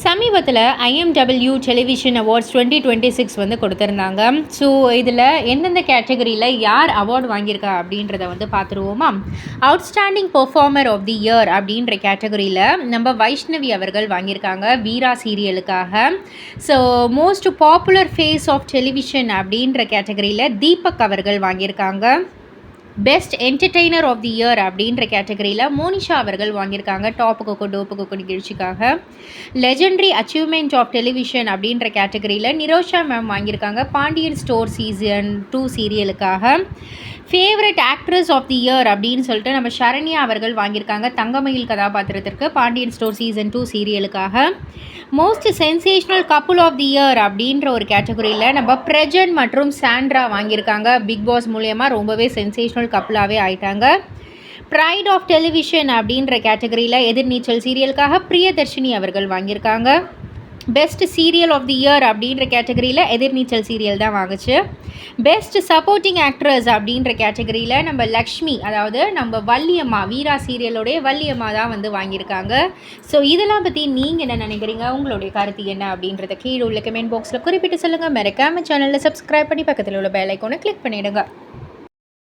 சமீபத்தில் ஐஎம்டபிள்யூ television awards 2026 வந்து கொடுத்துருந்தாங்க. ஸோ இதில் எந்தெந்த கேட்டகரியில் யார் அவார்டு வாங்கியிருக்கா அப்படின்றத வந்து பார்த்துருவோமா. Outstanding performer of the year அப்படின்ற கேட்டகரியில் நம்ம வைஷ்ணவி அவர்கள் வாங்கியிருக்காங்க வீரா சீரியலுக்காக. So most popular face of television அப்படின்ற கேட்டகரியில் தீபக் அவர்கள் வாங்கியிருக்காங்க. Best entertainer of the year அப்படின்ற கேட்டகரியில் மோனிஷா அவர்கள் வாங்கியிருக்காங்க டாப்பு கொக்கோ டோப்பு கொக்கோ நிகழ்ச்சிக்காக. லெஜெண்டரி அச்சீவ்மெண்ட் ஆஃப் டெலிவிஷன் அப்படின்ற கேட்டகரியில் நிரோஷா மேம் வாங்கியிருக்காங்க பாண்டியன் ஸ்டோர் சீசன் 2 சீரியலுக்காக. Favourite actress of the year அப்படின்னு சொல்லிட்டு நம்ம சரண்யா அவர்கள் வாங்கியிருக்காங்க தங்கமயில் கதாபாத்திரத்திற்கு பாண்டியன் ஸ்டோர் சீசன் 2 சீரியலுக்காக. Most sensational couple of the year அப்படின்ற ஒரு கேட்டகரியில் நம்ம பிரஜன் மற்றும் சாண்ட்ரா வாங்கியிருக்காங்க. பிக் பாஸ் மூலயமா ரொம்பவே சென்சேஷனல் கப்புளாகவே ஆயிட்டாங்க. ப்ரைட் ஆஃப் டெலிவிஷன் அப்படின்ற கேட்டகரியில் எதிர்நீச்சல் சீரியலுக்காக பிரியதர்ஷினி அவர்கள் வாங்கியிருக்காங்க. Best serial of the year அப்படின்ற கேட்டகரியில் எதிர்நீச்சல் சீரியல் தான் வாங்குச்சு. பெஸ்ட் சப்போர்ட்டிங் ஆக்ட்ரஸ் அப்படின்ற கேட்டகரியில் நம்ம லக்ஷ்மி, அதாவது நம்ம வள்ளியம்மா, வீரா சீரியலோடைய வள்ளியம்மா தான் வந்து வாங்கியிருக்காங்க. ஸோ இதெல்லாம் பற்றி நீங்கள் என்ன நினைக்கிறீங்க, உங்களுடைய கருத்து என்ன அப்படின்றத கீழே உள்ள கமெண்ட் பாக்ஸில் குறிப்பிட்டு சொல்லுங்கள். மறக்காம சேனலில் சப்ஸ்கிரைப் பண்ணி பக்கத்தில் உள்ள பெல் ஐக்கானை கிளிக் பண்ணிவிடுங்க.